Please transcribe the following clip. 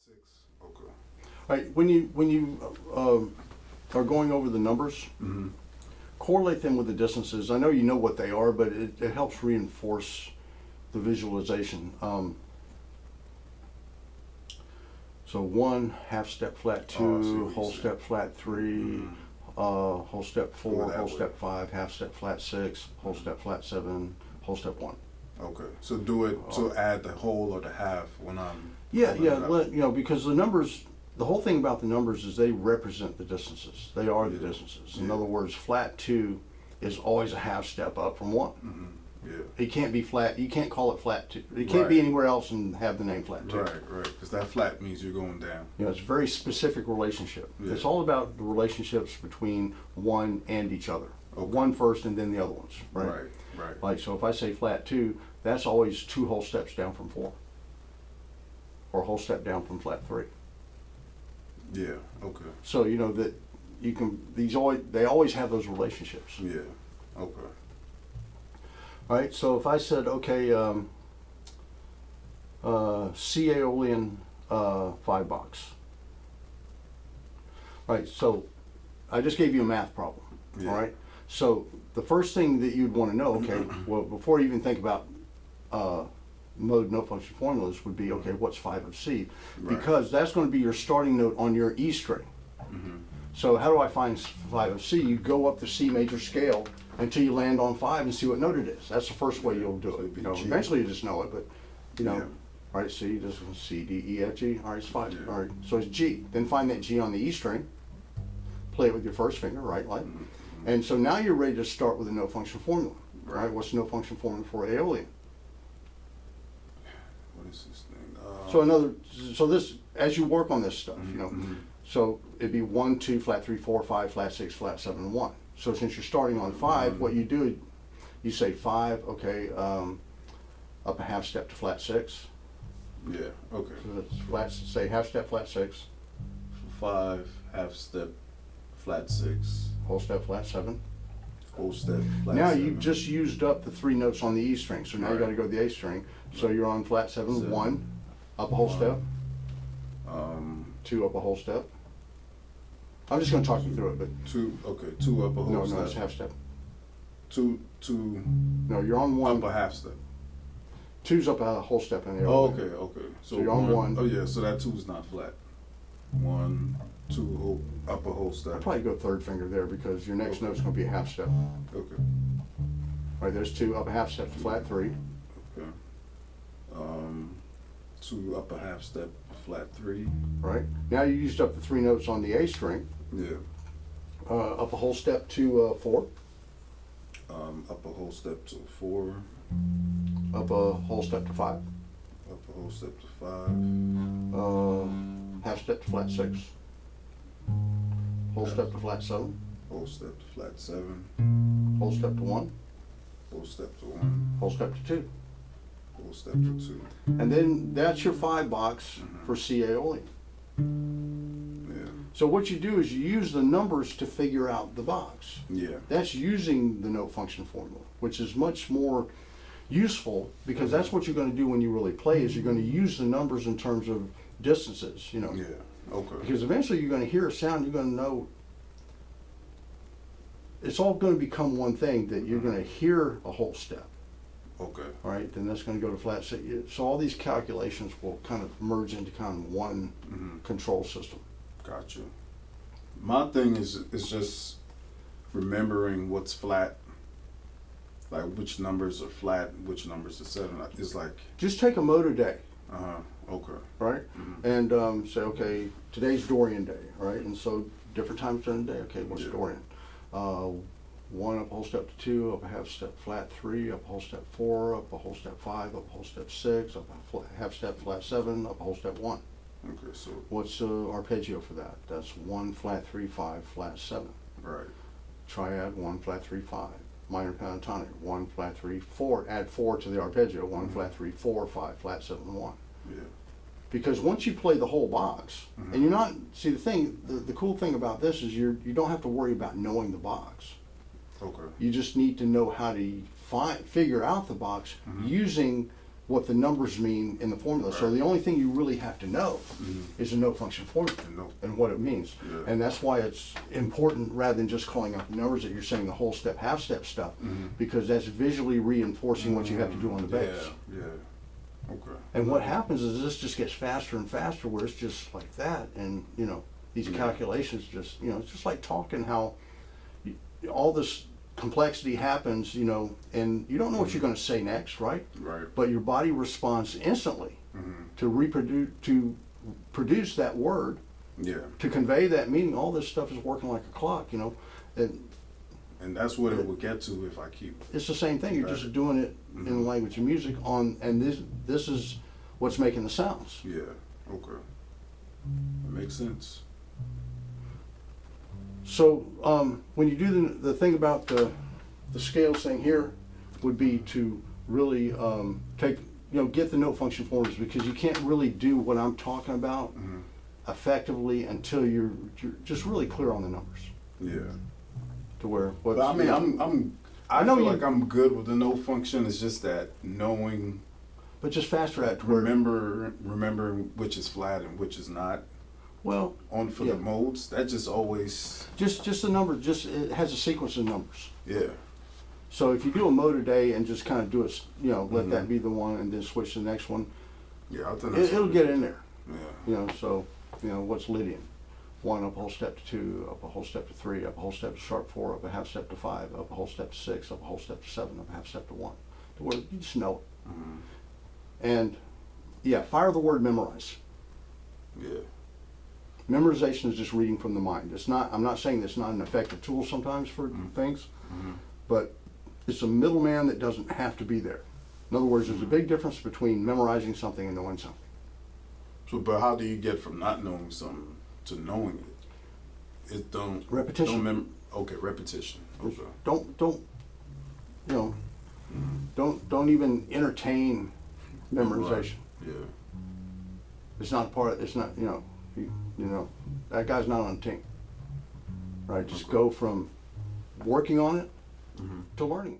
6. Okay. All right, when you are going over the numbers, Mm-hmm. correlate them with the distances. I know you know what they are, but it helps reinforce the visualization. So 1, half step flat 2, Oh, I see what whole you're saying. step flat 3, Mm-hmm. whole step Go 4, that whole way. step 5, half step flat 6, whole step flat 7, whole step 1. Okay. So do it to add the whole or the half when I'm. Yeah, pulling yeah, it up. you know, because the numbers, the whole thing about the numbers is they represent the distances. They are the Yeah. distances. In Yeah. other words, flat 2 is always a half step up from 1. Mm-hmm. Yeah. It can't be flat. You can't call it flat 2. It can't Right. be anywhere else and have the name flat 2. Right. Right. Because that flat means you're going down. You know, it's a very specific relationship. Yeah. It's all about the relationships between one and each other. Okay. One first and then the other ones, right? Right. Right. Like, so if I say flat 2, that's always 2 whole steps down from 4. Or a whole step down from flat 3. Yeah. Okay. So, you know, that you can, they always have those relationships. Yeah. Okay. All right, so if I said, okay, C Aeolian 5 box. All right, so I just gave you a math problem. Yeah. All right, so the first thing that you'd want to know, okay, well, before you even think about mode note function formulas, would be, okay, what's 5 of C? Right. Because that's going to be your starting note on your E string. Mm-hmm. So how do I find 5 of C? You go up the C major scale until you land on 5 and see what note it is. That's the first way you'll do So it. it'd be You know, G. eventually you just know it, but you know, Yeah. all right, C, just C, D, E, F, G. All right, it's 5. Yeah. All right, so it's G. Then find that G on the E string. Play it with your first finger, right, like. Mm-hmm. And so now you're ready to start with a note function formula. Right. Right? What's the note function formula for Aeolian? What is this thing? So this, as you work on this stuff, you know, Mhm. so it'd be 1, 2, flat 3, 4, 5, flat 6, flat 7, 1. So since you're starting on 5, what you do, you say 5, okay, up a half step to flat 6. Yeah. Okay. So that's flat, say half step flat 6, 5, half step, flat 6, whole step flat 7. whole step, flat Now 7. you've just used up the 3 notes on the E string, so now you Right. got to go to the A string. So you're on flat 7, 7. 1, up a whole step, 2 up a whole step. I'm just going to talk you through it, but 2. Okay. 2 up a whole no, step. it's half step. 2 No, you're on 1. up a half step. 2's up a whole step in there. Oh, okay. Okay. So you're on 1. Oh yeah. So that 2 is not flat. 1, 2 whole, up a whole I'd step. probably go third finger there because your next note's going to be a half step. Okay. Right, there's 2 up a half step to flat 3. Okay. 2 up a half step, flat 3. Right, now you used up the 3 notes on the A string. Yeah. Up a whole step to 4. Up a whole step to 4. Up a whole step to 5. Up a whole step to 5. Half step to flat 6. Whole step to flat 7. Whole step to flat 7. Whole step to 1. Whole step to 1. Whole step to 2. Whole step to 2. And then that's your 5 box Mhm. for C Aeolian. Yeah. So what you do is you use the numbers to figure out the box. Yeah. That's using the note function formula, which is much more useful because that's what you're going to do when you really play is you're going to use the numbers in terms of distances, you know. Yeah. Okay. Because eventually you're going to hear a sound, you're going to know it's all going to become one thing that you're going to hear a whole step. Okay. All right, then that's going to go to flat six. So all these calculations will kind of merge into kind of one Mm-hmm. control system. Gotcha. My thing is just remembering what's flat, like which numbers are flat, which numbers are 7. It's like, Just take a mode a day, okay. right? Mhm. And say, okay, today's Dorian day, right? And so different times during the day, okay, what's Yeah. Dorian? 1 up a whole step to 2, up a half step flat 3, up a whole step 4, up a whole step 5, up a whole step 6, up a half step flat 7, up a whole step 1. Okay, so, What's arpeggio for that? That's 1 flat 3 5 flat 7. right. Triad 1 flat 3 5. Minor pentatonic 1 flat 3 4. Add 4 to the arpeggio 1 Mhm. flat 3 4 5 flat 7 1. Yeah. Because once you play the whole box, Mhm. and you're not, see the thing, the cool thing about this is you don't have to worry about knowing the box. Okay. You just need to know how to figure out the box Mhm. using what the numbers mean in the formula. So Right. the only thing you really have to know is the note function formula The note. and what it means. Yeah. And that's why it's important, rather than just calling out the numbers, that you're saying the whole step, half step stuff, because that's visually reinforcing what you have to do on the bass. Yeah. Okay. And what happens is this just gets faster and faster, where it's just like that, and these calculations just, it's just like talking, how all this complexity happens, and you don't know what you're going to say next, right? Right. But your body responds instantly to produce that word, Yeah. to convey that meaning. All this stuff is working like a clock, And that's what it will get to if I keep. it's the same thing. You're just doing it in the language of music and this is what's making the sounds. Yeah. Okay. That makes sense. So when you do the thing about the scales thing here would be to really get the note function formulas, because you can't really do what I'm talking about effectively until you're just really clear on the numbers. Yeah. To where what's, But I mean, I know feel you- like I'm good with the note function. It's just that knowing, but just faster at to where, remembering which is flat and which is not well, on for yeah. the modes. That just always. just the number, it has a sequence of numbers. Yeah. So if you do a mode a day and just kind of do it, let that be the one and then switch to the next one, Yeah. I think that's it'll get in there. Yeah. So what's Lydian? 1 up a whole step to 2, up a whole step to 3, up a whole step to sharp 4, up a half step to 5, up a whole step to 6, up a whole step to 7, up a half step to 1. To where you just know it. And fire the word memorize. Yeah. Memorization is just reading from the mind. It's not. I'm not saying it's not an effective tool sometimes for things, but it's a middleman that doesn't have to be there. In other words, there's a big difference between memorizing something and knowing something. So, but how do you get from not knowing something to knowing it? It don't. Repetition. Okay, repetition. Okay. Don't even entertain memorization. Yeah. It's not part of. It's not. That guy's not on the team. Right. Just go from working on it to learning.